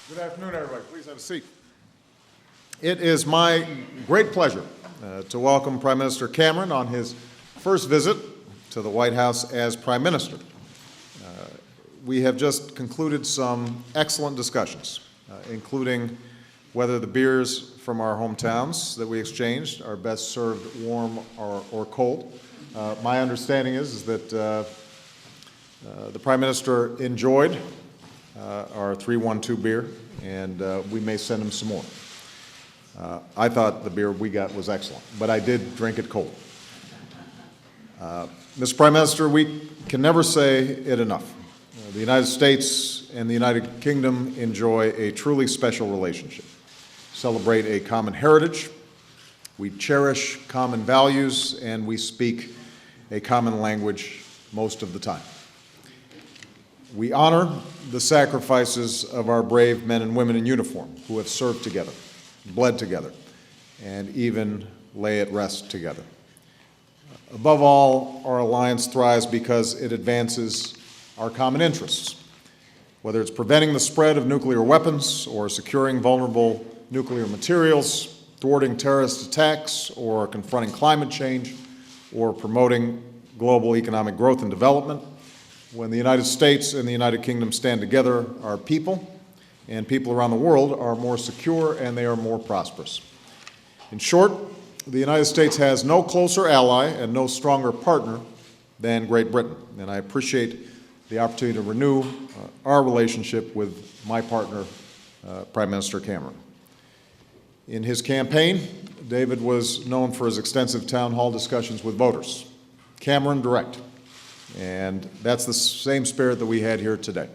Good afternoon, everybody. Please have a seat. It is my great pleasure to welcome Prime Minister Cameron on his first visit to the White House as Prime Minister. We have just concluded some excellent discussions, including whether the beers from our hometowns that we exchanged are best served warm or cold. My understanding is that the Prime Minister enjoyed our 312 beer, and we may send him some more. I thought the beer we got was excellent, but I did drink it cold. Mr. Prime Minister, we can never say it enough. The United States and the United Kingdom enjoy a truly special relationship, celebrate a common heritage, we cherish common values, and we speak a common language most of the time. We honor the sacrifices of our brave men and women in uniform who have served together, bled together, and even lay at rest together. Above all, our alliance thrives because it advances our common interests, whether it's preventing the spread of nuclear weapons or securing vulnerable nuclear materials, thwarting terrorist attacks, or confronting climate change, or promoting global economic growth and development. When the United States and the United Kingdom stand together, our people and people around the world are more secure and they are more prosperous. In short, the United States has no closer ally and no stronger partner than Great Britain, and I appreciate the opportunity to renew our relationship with my partner, Prime Minister Cameron. In his campaign, David was known for his extensive town hall discussions with voters. Cameron direct. And that's the same spirit that we had here today.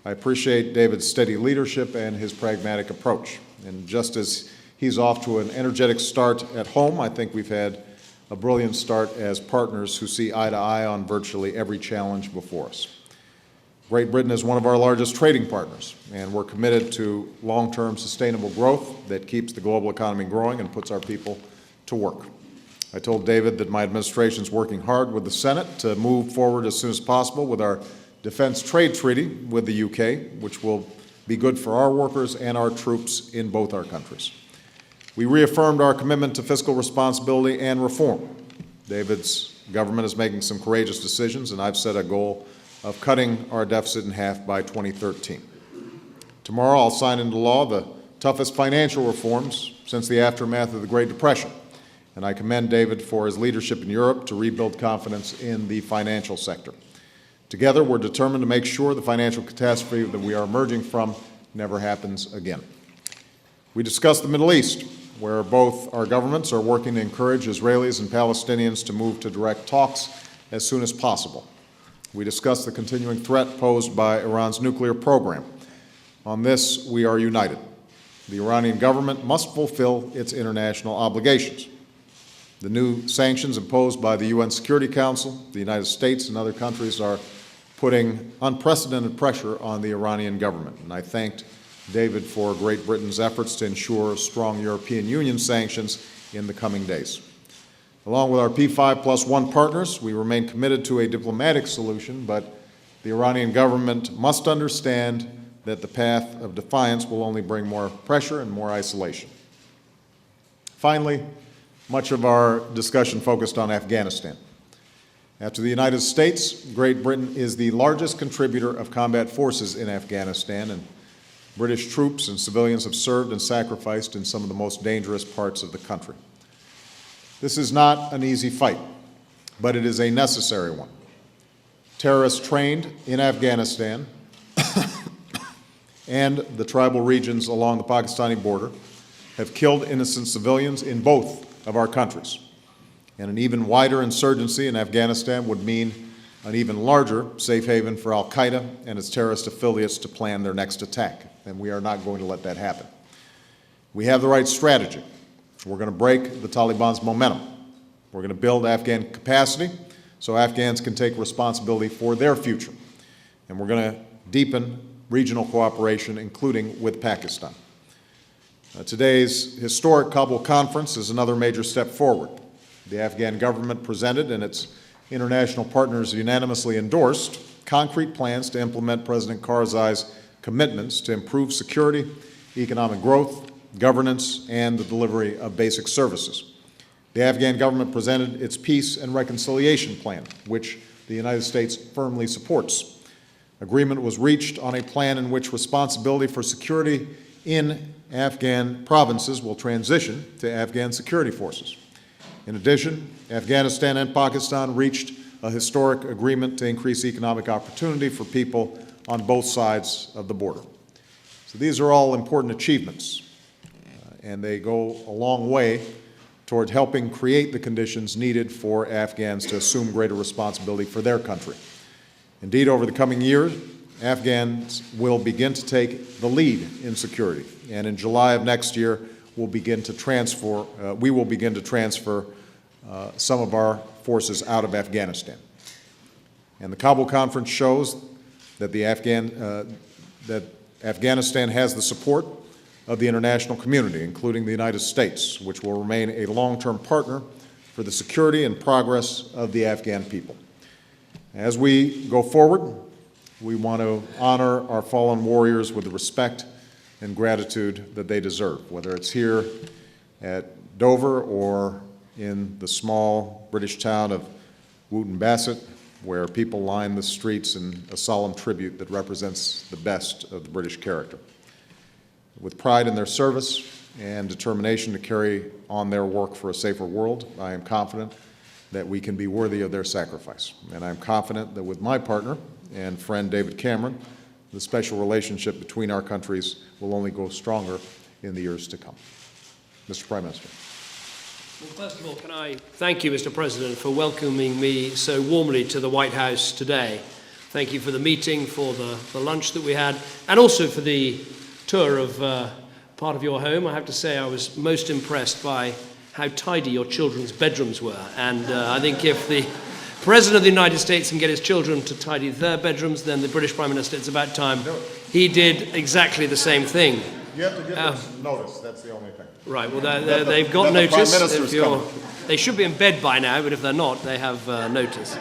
I appreciate David's steady leadership and his pragmatic approach. And just as he's off to an energetic start at home, I think we've had a brilliant start as partners who see eye to eye on virtually every challenge before us. Great Britain is one of our largest trading partners, and we're committed to long-term sustainable growth that keeps the global economy growing and puts our people to work. I told David that my administration is working hard with the Senate to move forward as soon as possible with our defense trade treaty with the UK, which will be good for our workers and our troops in both our countries. We reaffirmed our commitment to fiscal responsibility and reform. David's government is making some courageous decisions, and I've set a goal of cutting our deficit in half by 2013. Tomorrow I'll sign into law the toughest financial reforms since the aftermath of the Great Depression. And I commend David for his leadership in Europe to rebuild confidence in the financial sector. Together, we're determined to make sure the financial catastrophe that we are emerging from never happens again. We discussed the Middle East, where both our governments are working to encourage Israelis and Palestinians to move to direct talks as soon as possible. We discussed the continuing threat posed by Iran's nuclear program. On this, we are united. The Iranian government must fulfill its international obligations. The new sanctions imposed by the UN Security Council, the United States, and other countries are putting unprecedented pressure on the Iranian government. And I thanked David for Great Britain's efforts to ensure strong European Union sanctions in the coming days. Along with our P5+1 partners, we remain committed to a diplomatic solution, but the Iranian government must understand that the path of defiance will only bring more pressure and more isolation. Finally, much of our discussion focused on Afghanistan. After the United States, Great Britain is the largest contributor of combat forces in Afghanistan, and British troops and civilians have served and sacrificed in some of the most dangerous parts of the country. This is not an easy fight, but it is a necessary one. Terrorists trained in Afghanistan and the tribal regions along the Pakistani border have killed innocent civilians in both of our countries. And an even wider insurgency in Afghanistan would mean an even larger safe haven for al-Qaeda and its terrorist affiliates to plan their next attack, and we are not going to let that happen. We have the right strategy. We're going to break the Taliban's momentum. We're going to build Afghan capacity so Afghans can take responsibility for their future. And we're going to deepen regional cooperation, including with Pakistan. Today's historic Kabul conference is another major step forward. The Afghan government presented and its international partners unanimously endorsed concrete plans to implement President Karzai's commitments to improve security, economic growth, governance, and the delivery of basic services. The Afghan government presented its Peace and Reconciliation Plan, which the United States firmly supports. Agreement was reached on a plan in which responsibility for security in Afghan provinces will transition to Afghan security forces. In addition, Afghanistan and Pakistan reached a historic agreement to increase economic opportunity for people on both sides of the border. So these are all important achievements, and they go a long way toward helping create the conditions needed for Afghans to assume greater responsibility for their country. Indeed, over the coming years, Afghans will begin to take the lead in security, and in July of next year, we will begin to transfer some of our forces out of Afghanistan. And the Kabul Conference shows that that Afghanistan has the support of the international community, including the United States, which will remain a long-term partner for the security and progress of the Afghan people. As we go forward, we want to honor our fallen warriors with the respect and gratitude that they deserve, whether it's here at Dover or in the small British town of Wootton Bassett, where people line the streets in a solemn tribute that represents the best of the British character. With pride in their service and determination to carry on their work for a safer world, I am confident that we can be worthy of their sacrifice. And I'm confident that with my partner and friend David Cameron, the special relationship between our countries will only grow stronger in the years to come. Mr. Prime Minister. Well, first of all, can I thank you, Mr. President, for welcoming me so warmly to the White House today. Thank you for the meeting, for the lunch that we had, and also for the tour of part of your home. I have to say I was most impressed by how tidy your children's bedrooms were. And I think if the President of the United States can get his children to tidy their bedrooms, then the British Prime Minister, it's about time he did exactly the same thing. You have to give them notice, that's the only thing. Right, well, they've got notice. They should be in bed by now, but if they're not, they have notice.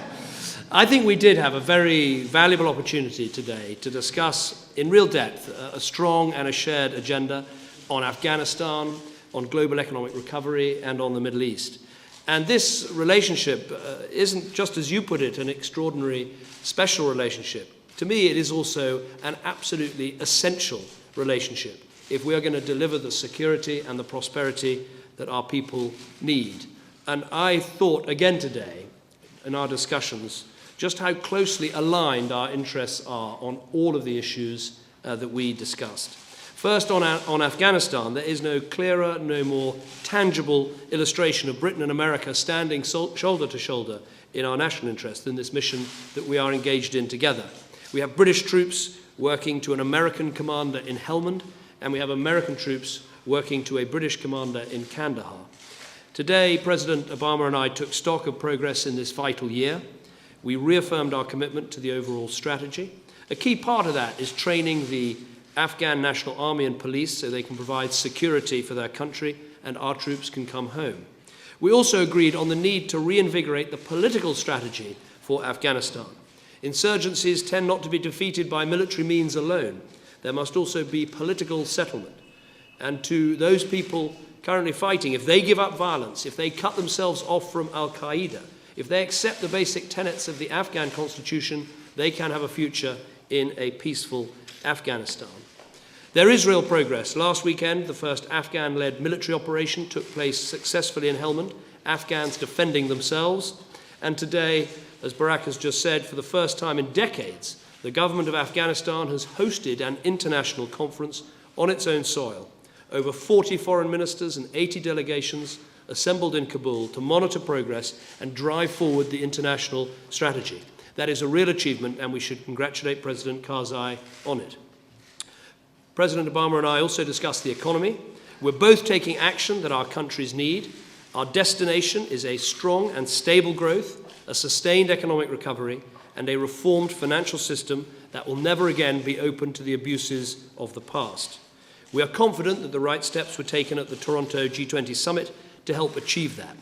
I think we did have a very valuable opportunity today to discuss in real depth a strong and a shared agenda on Afghanistan, on global economic recovery, and on the Middle East. And this relationship isn't, just as you put it, an extraordinary, special relationship. To me, it is also an absolutely essential relationship if we are going to deliver the security and the prosperity that our people need. And I thought again today, in our discussions, just how closely aligned our interests are on all of the issues that we discussed. First, on Afghanistan, there is no clearer, no more tangible illustration of Britain and America standing shoulder to shoulder in our national interest than this mission that we are engaged in together. We have British troops working to an American commander in Helmand, and we have American troops working to a British commander in Kandahar. Today, President Obama and I took stock of progress in this vital year. We reaffirmed our commitment to the overall strategy. A key part of that is training the Afghan National Army and police so they can provide security for their country and our troops can come home. We also agreed on the need to reinvigorate the political strategy for Afghanistan. Insurgencies tend not to be defeated by military means alone. There must also be political settlement. And to those people currently fighting, if they give up violence, if they cut themselves off from al-Qaeda, if they accept the basic tenets of the Afghan constitution, they can have a future in a peaceful Afghanistan. There is real progress. Last weekend, the first Afghan-led military operation took place successfully in Helmand, Afghans defending themselves. And today, as Barak has just said, for the first time in decades, the government of Afghanistan has hosted an international conference on its own soil. Over 40 foreign ministers and 80 delegations assembled in Kabul to monitor progress and drive forward the international strategy. That is a real achievement, and we should congratulate President Karzai on it. President Obama and I also discussed the economy. We're both taking action that our countries need. Our destination is a strong and stable growth, a sustained economic recovery, and a reformed financial system that will never again be open to the abuses of the past. We are confident that the right steps were taken at the Toronto G20 summit to help achieve that.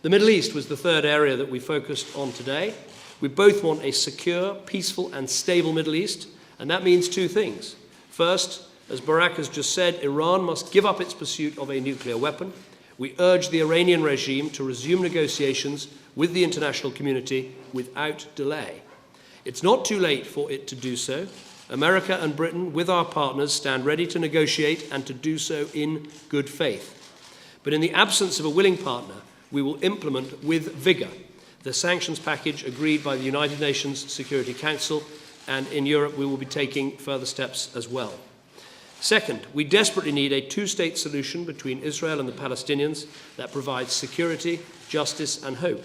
The Middle East was the third area that we focused on today. We both want a secure, peaceful, and stable Middle East, and that means two things. First, as Barak has just said, Iran must give up its pursuit of a nuclear weapon. We urge the Iranian regime to resume negotiations with the international community without delay. It's not too late for it to do so. America and Britain, with our partners, stand ready to negotiate and to do so in good faith. But in the absence of a willing partner, we will implement with vigour the sanctions package agreed by the United Nations Security Council, and in Europe we will be taking further steps as well. Second, we desperately need a two-state solution between Israel and the Palestinians that provides security, justice and hope.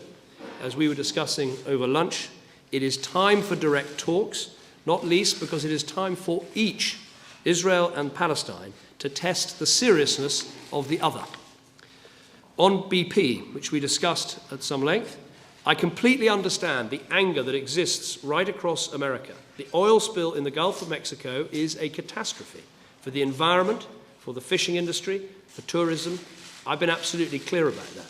As we were discussing over lunch, it is time for direct talks, not least because it is time for each, Israel and Palestine, to test the seriousness of the other. On BP, which we discussed at some length, I completely understand the anger that exists right across America. The oil spill in the Gulf of Mexico is a catastrophe for the environment, for the fishing industry, for tourism. I've been absolutely clear about that.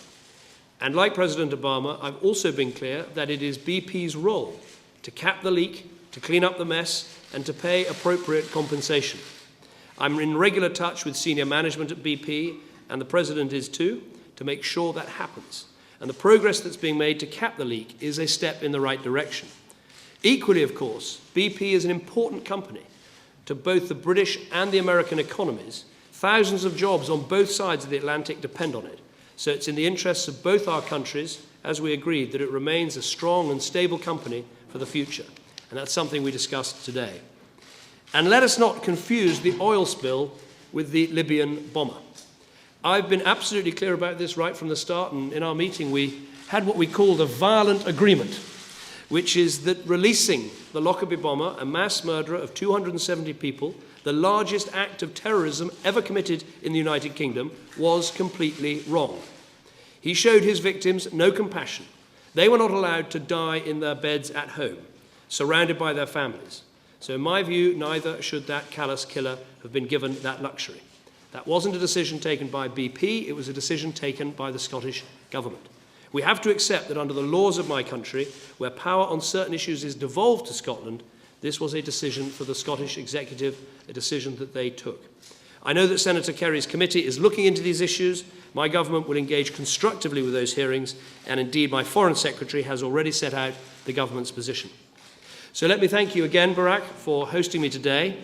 And like President Obama, I've also been clear that it is BP's role to cap the leak, to clean up the mess, and to pay appropriate compensation. I'm in regular touch with senior management at BP, and the President is too, to make sure that happens. And the progress that's being made to cap the leak is a step in the right direction. Equally, of course, BP is an important company to both the British and the American economies. Thousands of jobs on both sides of the Atlantic depend on it. So it's in the interests of both our countries, as we agreed, that it remains a strong and stable company for the future. And that's something we discussed today. And let us not confuse the oil spill with the Libyan bomber. I've been absolutely clear about this right from the start, and in our meeting we had what we called a violent agreement, which is that releasing the Lockerbie bomber, a mass murderer of 270 people, the largest act of terrorism ever committed in the United Kingdom, was completely wrong. He showed his victims no compassion. They were not allowed to die in their beds at home, surrounded by their families. So in my view, neither should that callous killer have been given that luxury. That wasn't a decision taken by BP, it was a decision taken by the Scottish Government. We have to accept that under the laws of my country, where power on certain issues is devolved to Scotland, this was a decision for the Scottish Executive, a decision that they took. I know that Senator Kerry's committee is looking into these issues. My government will engage constructively with those hearings, and indeed my Foreign Secretary has already set out the government's position. So let me thank you again, Barak, for hosting me today.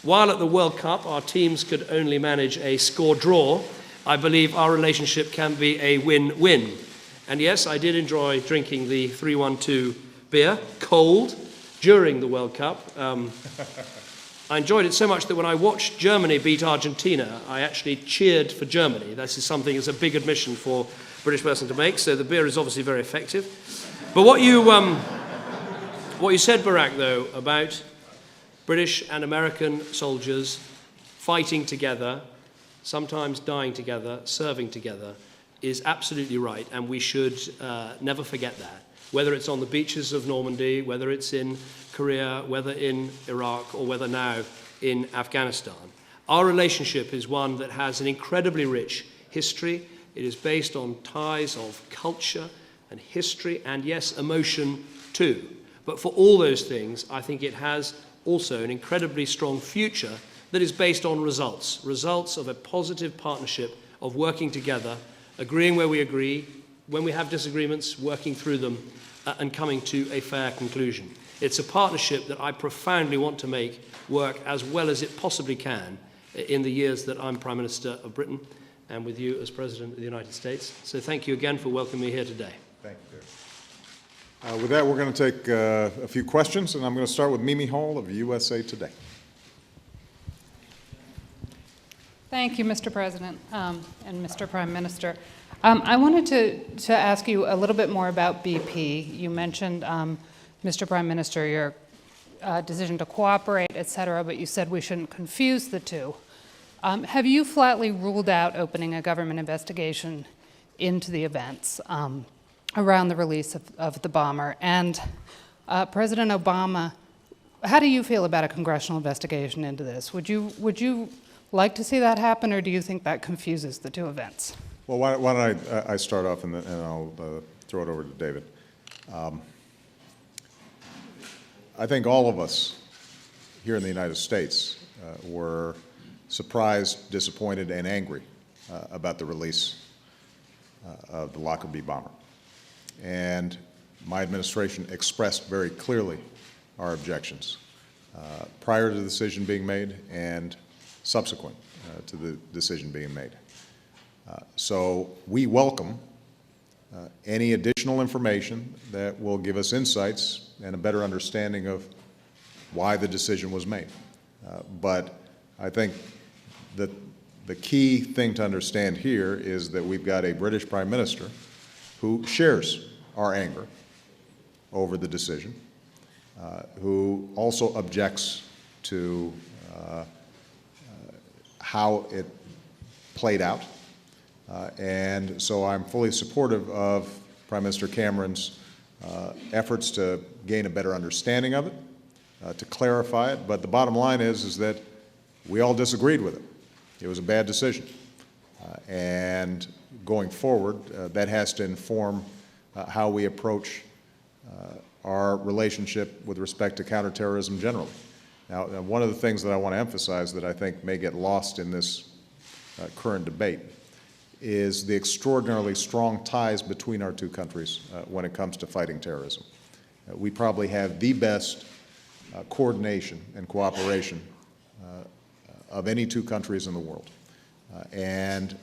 While at the World Cup our teams could only manage a score draw, I believe our relationship can be a win-win. And yes, I did enjoy drinking the 312 beer, cold, during the World Cup. I enjoyed it so much that when I watched Germany beat Argentina, I actually cheered for Germany. This is something that's a big admission for a British person to make, so the beer is obviously very effective. But what you said, Barak, though, about British and American soldiers fighting together, sometimes dying together, serving together, is absolutely right, and we should never forget that. Whether it's on the beaches of Normandy, whether it's in Korea, whether in Iraq, or whether now in Afghanistan. Our relationship is one that has an incredibly rich history. It is based on ties of culture and history and, yes, emotion too. But for all those things, I think it has also an incredibly strong future that is based on results of a positive partnership of working together, agreeing where we agree, when we have disagreements, working through them, and coming to a fair conclusion. It's a partnership that I profoundly want to make work as well as it possibly can in the years that I'm Prime Minister of Britain and with you as President of the United States. So thank you again for welcoming me here today. Thank you, David. With that, we're going to take a few questions, and I'm going to start with Mimi Hall of USA Today. Thank you, Mr. President and Mr. Prime Minister. I wanted to ask you a little bit more about BP. You mentioned, Mr. Prime Minister, your decision to cooperate, et cetera, but you said we shouldn't confuse the two. Have you flatly ruled out opening a government investigation into the events around the release of the bomber? And President Obama, how do you feel about a congressional investigation into this? Would you like to see that happen, or do you think that confuses the two events? Well, why don't I start off, and I'll throw it over to David. I think all of us here in the United States were surprised, disappointed, and angry about the release of the Lockerbie bomber. And my administration expressed very clearly our objections prior to the decision being made and subsequent to the decision being made. So we welcome any additional information that will give us insights and a better understanding of why the decision was made. But I think that the key thing to understand here is that we've got a British Prime Minister who shares our anger over the decision, who also objects to how it played out. And so I'm fully supportive of Prime Minister Cameron's efforts to gain a better understanding of it, to clarify it. But the bottom line is that we all disagreed with it. It was a bad decision. And going forward, that has to inform how we approach our relationship with respect to counterterrorism generally. Now, one of the things that I want to emphasize that I think may get lost in this current debate is the extraordinarily strong ties between our two countries when it comes to fighting terrorism. We probably have the best coordination and cooperation of any two countries in the world. And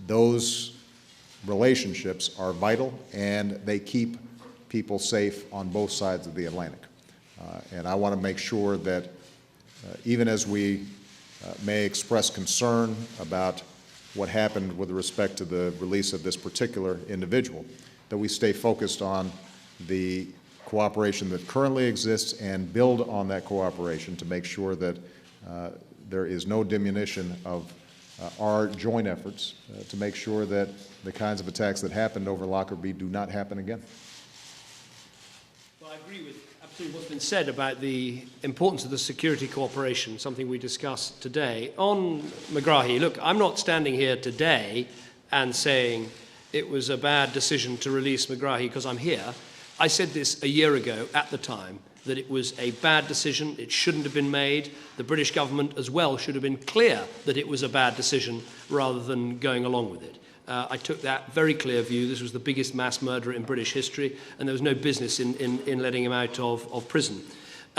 those relationships are vital, and they keep people safe on both sides of the Atlantic. And I want to make sure that even as we may express concern about what happened with respect to the release of this particular individual, that we stay focused on the cooperation that currently exists and build on that cooperation to make sure that there is no diminution of our joint efforts to make sure that the kinds of attacks that happened over Lockerbie do not happen again. Well, I agree with absolutely what's been said about the importance of the security cooperation, something we discussed today. On Megrahi, look, I'm not standing here today and saying it was a bad decision to release Megrahi because I'm here. I said this a year ago at the time, that it was a bad decision, it shouldn't have been made. The British government as well should have been clear that it was a bad decision rather than going along with it. I took that very clear view. This was the biggest mass murderer in British history, and there was no business in letting him out of prison.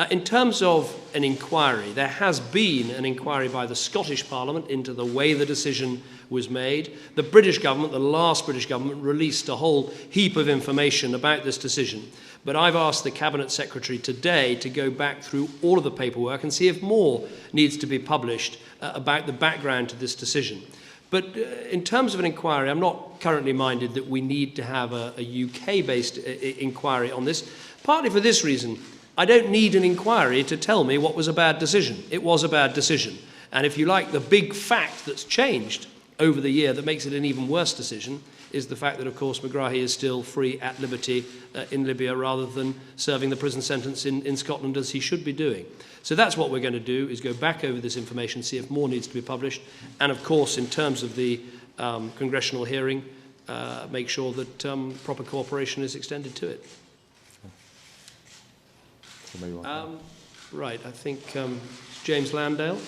In terms of an inquiry, there has been an inquiry by the Scottish Parliament into the way the decision was made. The British government, the last British government, released a whole heap of information about this decision. But I've asked the Cabinet Secretary today to go back through all of the paperwork and see if more needs to be published about the background to this decision. But in terms of an inquiry, I'm not currently minded that we need to have a UK-based inquiry on this, partly for this reason. I don't need an inquiry to tell me what was a bad decision. It was a bad decision. And if you like, the big fact that's changed over the year that makes it an even worse decision is the fact that, of course, Megrahi is still free at liberty in Libya rather than serving the prison sentence in Scotland as he should be doing. So that's what we're going to do, is go back over this information, see if more needs to be published, and, of course, in terms of the congressional hearing, make sure that proper cooperation is extended to it. Right, I think James Landale.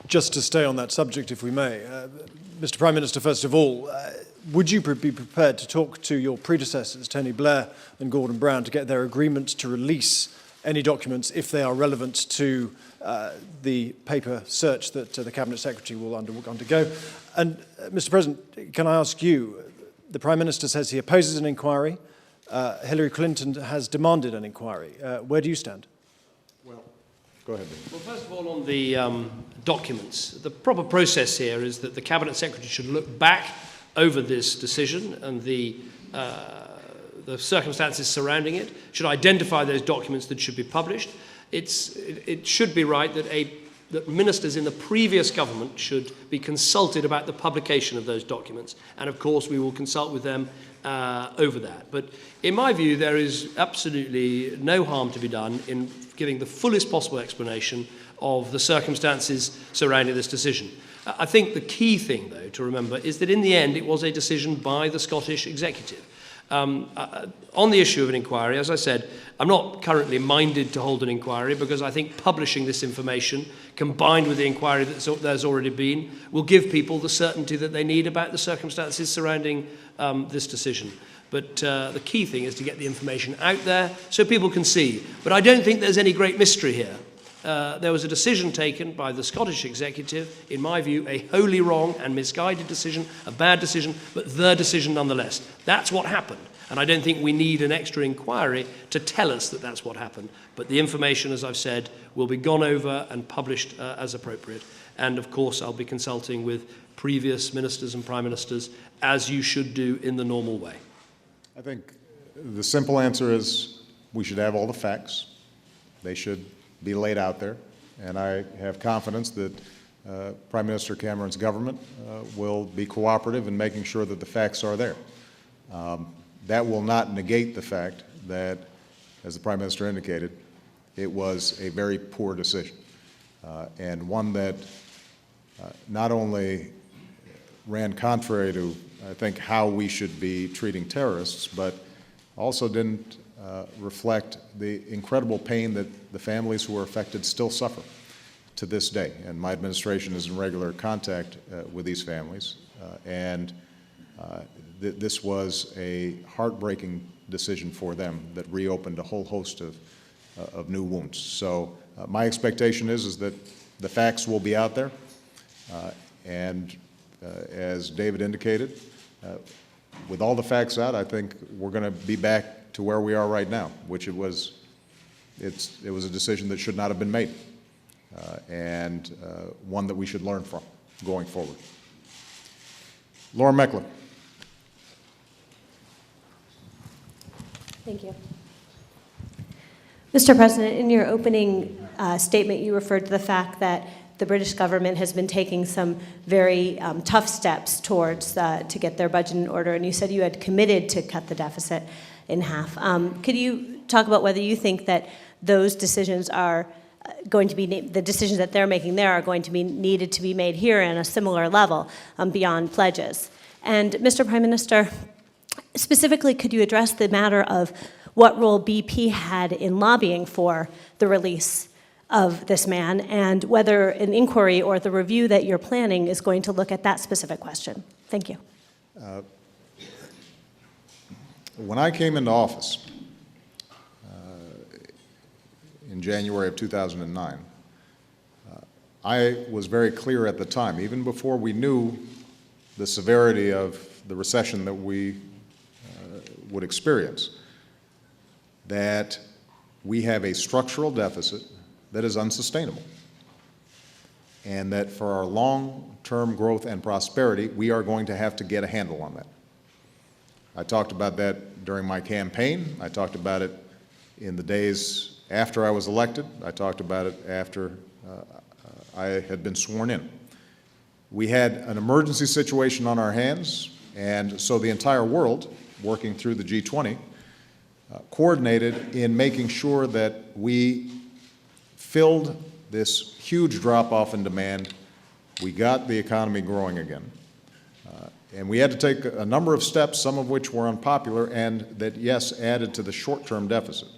Just to stay on that subject, if we may, Mr. Prime Minister, first of all, would you be prepared to talk to your predecessors, Tony Blair and Gordon Brown, to get their agreement to release any documents if they are relevant to the paper search that the Cabinet Secretary will undergo? And, Mr. President, can I ask you, the Prime Minister says he opposes an inquiry. Hillary Clinton has demanded an inquiry. Where do you stand? Well, go ahead. Well, first of all, on the documents, the proper process here is that the Cabinet Secretary should look back over this decision and the circumstances surrounding it, should identify those documents that should be published. It should be right that ministers in the previous government should be consulted about the publication of those documents. And, of course, we will consult with them over that. But in my view, there is absolutely no harm to be done in giving the fullest possible explanation of the circumstances surrounding this decision. I think the key thing, though, to remember is that in the end it was a decision by the Scottish Executive. On the issue of an inquiry, as I said, I'm not currently minded to hold an inquiry because I think publishing this information, combined with the inquiry there's already been, will give people the certainty that they need about the circumstances surrounding this decision. But the key thing is to get the information out there so people can see. But I don't think there's any great mystery here. There was a decision taken by the Scottish executive, in my view, a wholly wrong and misguided decision, a bad decision, but the decision nonetheless. That's what happened. And I don't think we need an extra inquiry to tell us that that's what happened. But the information, as I've said, will be gone over and published as appropriate. And of course, I'll be consulting with previous ministers and prime ministers, as you should do in the normal way. I think the simple answer is we should have all the facts. They should be laid out there. And I have confidence that Prime Minister Cameron's government will be cooperative in making sure that the facts are there. That will not negate the fact that, as the Prime Minister indicated, it was a very poor decision, and one that not only ran contrary to, I think, how we should be treating terrorists, but also didn't reflect the incredible pain that the families who were affected still suffer to this day. And my administration is in regular contact with these families, and this was a heartbreaking decision for them that reopened a whole host of new wounds. So my expectation is that the facts will be out there, and as David indicated, with all the facts out, I think we're going to be back to where we are right now, which it was a decision that should not have been made, and one that we should learn from going forward. Laura Meckler. Thank you. Mr. President, in your opening statement, you referred to the fact that the British government has been taking some very tough steps towards to get their budget in order, and you said you had committed to cut the deficit in half. Could you talk about whether you think that those decisions are going to be, the decisions that they're making there are going to be needed to be made here on a similar level beyond pledges? And Mr. Prime Minister, specifically, could you address the matter of what role BP had in lobbying for the release of this man, and whether an inquiry or the review that you're planning is going to look at that specific question? Thank you. When I came into office in January of 2009, I was very clear at the time, even before we knew the severity of the recession that we would experience, that we have a structural deficit that is unsustainable, and that for our long-term growth and prosperity, we are going to have to get a handle on that. I talked about that during my campaign. I talked about it in the days after I was elected. I talked about it after I had been sworn in. We had an emergency situation on our hands, and so the entire world, working through the G20, coordinated in making sure that we filled this huge drop-off in demand. We got the economy growing again. And we had to take a number of steps, some of which were unpopular and that, yes, added to the short-term deficit.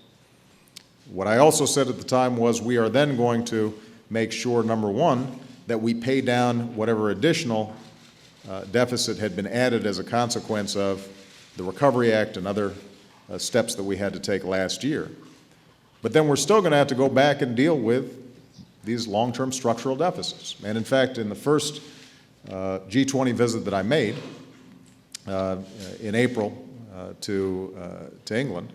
What I also said at the time was we are then going to make sure, number one, that we pay down whatever additional deficit had been added as a consequence of the Recovery Act and other steps that we had to take last year. But then we're still going to have to go back and deal with these long-term structural deficits. And in fact, in the first G20 visit that I made in April to England,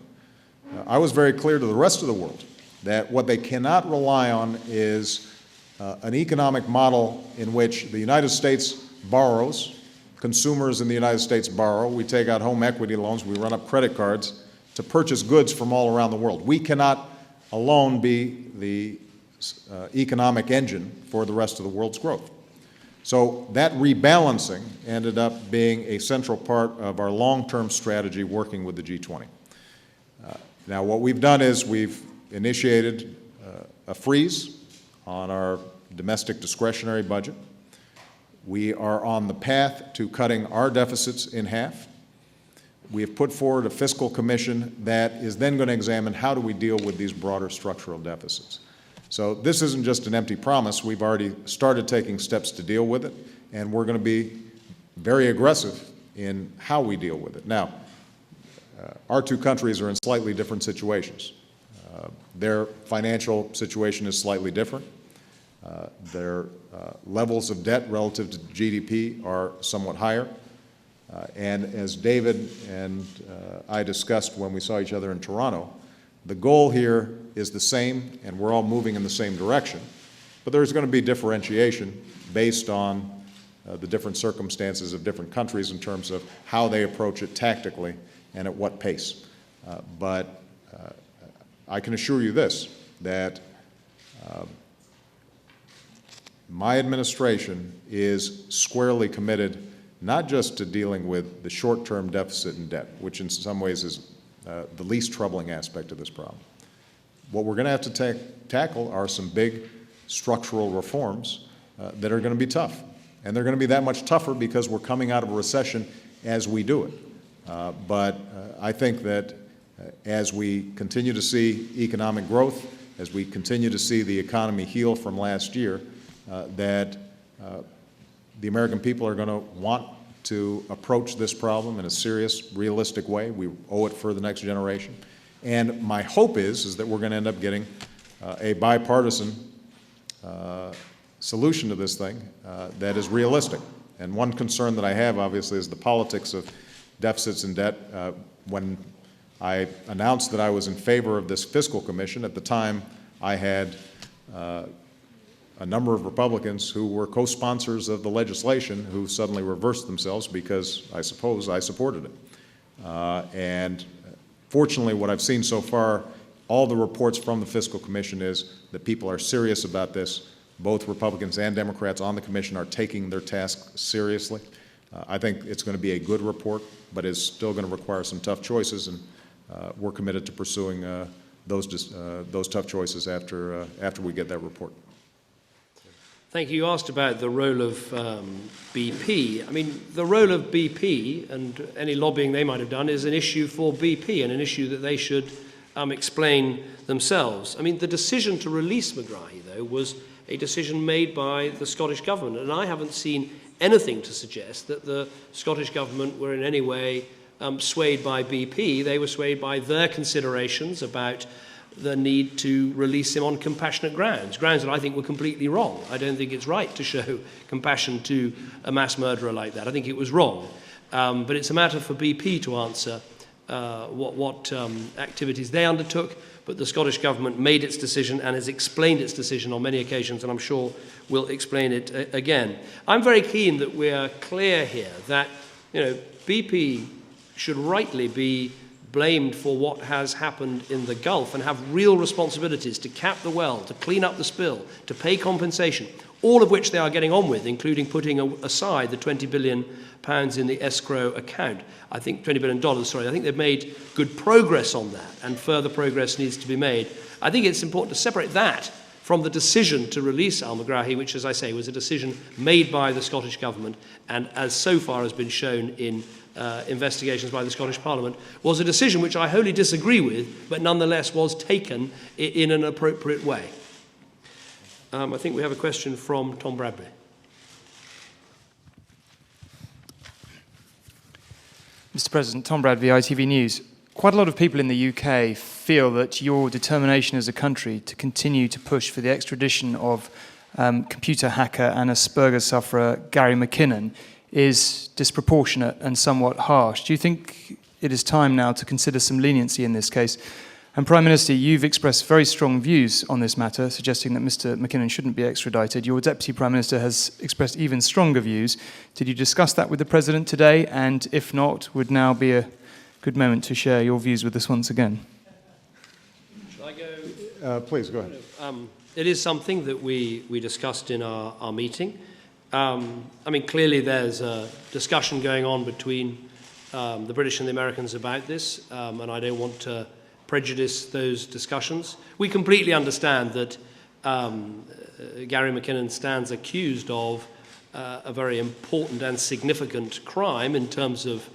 I was very clear to the rest of the world that what they cannot rely on is an economic model in which the United States borrows, consumers in the United States borrow, we take out home equity loans, we run up credit cards to purchase goods from all around the world. We cannot alone be the economic engine for the rest of the world's growth. So that rebalancing ended up being a central part of our long-term strategy working with the G20. Now what we've done is we've initiated a freeze on our domestic discretionary budget. We are on the path to cutting our deficits in half. We have put forward a fiscal commission that is then going to examine how do we deal with these broader structural deficits. So this isn't just an empty promise. We've already started taking steps to deal with it, and we're going to be very aggressive in how we deal with it. Now, our two countries are in slightly different situations. Their financial situation is slightly different. Their levels of debt relative to GDP are somewhat higher. And as David and I discussed when we saw each other in Toronto, the goal here is the same, and we're all moving in the same direction. But there's going to be differentiation based on the different circumstances of different countries in terms of how they approach it tactically and at what pace. But I can assure you this, that my administration is squarely committed not just to dealing with the short-term deficit and debt, which in some ways is the least troubling aspect of this problem. What we're going to have to tackle are some big structural reforms that are going to be tough. And they're going to be that much tougher because we're coming out of a recession as we do it. But I think that as we continue to see economic growth, as we continue to see the economy heal from last year, that the American people are going to want to approach this problem in a serious, realistic way. We owe it for the next generation. And my hope is that we're going to end up getting a bipartisan solution to this thing that is realistic. And one concern that I have, obviously, is the politics of deficits and debt. When I announced that I was in favor of this fiscal commission, at the time I had a number of Republicans who were co-sponsors of the legislation who suddenly reversed themselves because, I suppose, I supported it. And fortunately, what I've seen so far, all the reports from the Fiscal Commission is that people are serious about this. Both Republicans and Democrats on the commission are taking their task seriously. I think it's going to be a good report, but it's still going to require some tough choices, and we're committed to pursuing those tough choices after we get that report. Thank you. You asked about the role of BP. I mean, the role of BP and any lobbying they might have done is an issue for BP and an issue that they should explain themselves. I mean, the decision to release Megrahi, though, was a decision made by the Scottish government, and I haven't seen anything to suggest that the Scottish government were in any way swayed by BP. They were swayed by their considerations about the need to release him on compassionate grounds that I think were completely wrong. I don't think it's right to show compassion to a mass murderer like that. I think it was wrong. But it's a matter for BP to answer what activities they undertook, but the Scottish government made its decision and has explained its decision on many occasions, and I'm sure will explain it again. I'm very keen that we're clear here that BP should rightly be blamed for what has happened in the Gulf and have real responsibilities to cap the well, to clean up the spill, to pay compensation, all of which they are getting on with, including putting aside the £20 billion in the escrow account. I think $20 billion, sorry. I think they've made good progress on that, and further progress needs to be made. I think it's important to separate that from the decision to release al-Megrahi, which, as I say, was a decision made by the Scottish government, and as so far has been shown in investigations by the Scottish Parliament, was a decision which I wholly disagree with, but nonetheless was taken in an appropriate way. I think we have a question from Tom Bradbury. Mr. President, Tom Bradbury, ITV News. Quite a lot of people in the UK feel that your determination as a country to continue to push for the extradition of computer hacker and Asperger's sufferer Gary McKinnon is disproportionate and somewhat harsh. Do you think it is time now to consider some leniency in this case? And Prime Minister, you've expressed very strong views on this matter, suggesting that Mr. McKinnon shouldn't be extradited. Your Deputy Prime Minister has expressed even stronger views. Did you discuss that with the President today? And if not, would now be a good moment to share your views with us once again? Shall I go? Please, go ahead. It is something that we discussed in our meeting. I mean, clearly there's a discussion going on between the British and the Americans about this, and I don't want to prejudice those discussions. We completely understand that Gary McKinnon stands accused of a very important and significant crime in terms of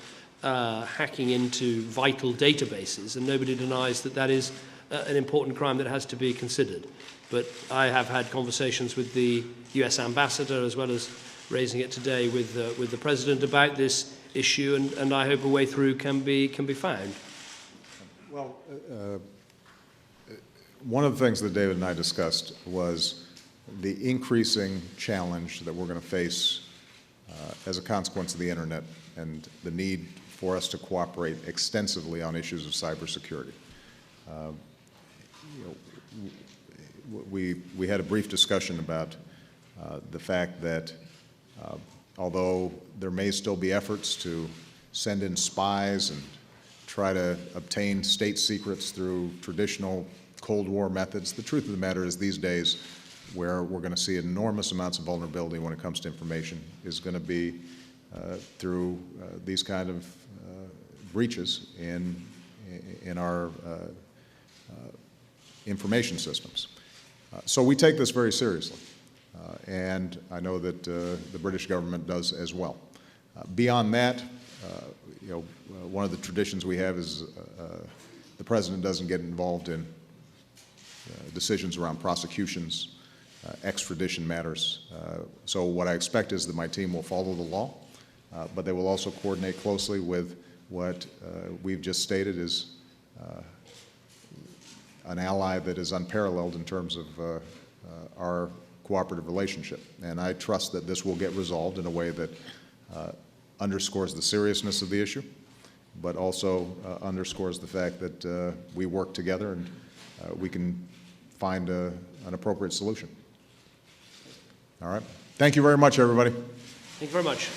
hacking into vital databases, and nobody denies that that is an important crime that has to be considered. But I have had conversations with the US ambassador, as well as raising it today with the president about this issue, and I hope a way through can be found. Well, one of the things that David and I discussed was the increasing challenge that we're going to face as a consequence of the internet and the need for us to cooperate extensively on issues of cybersecurity. We had a brief discussion about the fact that although there may still be efforts to send in spies and try to obtain state secrets through traditional Cold War methods, the truth of the matter is these days where we're going to see enormous amounts of vulnerability when it comes to information is going to be through these kind of breaches in our information systems. So we take this very seriously, and I know that the British government does as well. Beyond that, one of the traditions we have is the president doesn't get involved in decisions around prosecutions, extradition matters. So what I expect is that my team will follow the law, but they will also coordinate closely with what we've just stated is an ally that is unparalleled in terms of our cooperative relationship. And I trust that this will get resolved in a way that underscores the seriousness of the issue, but also underscores the fact that we work together and we can find an appropriate solution. All right. Thank you very much, everybody. Thank you very much.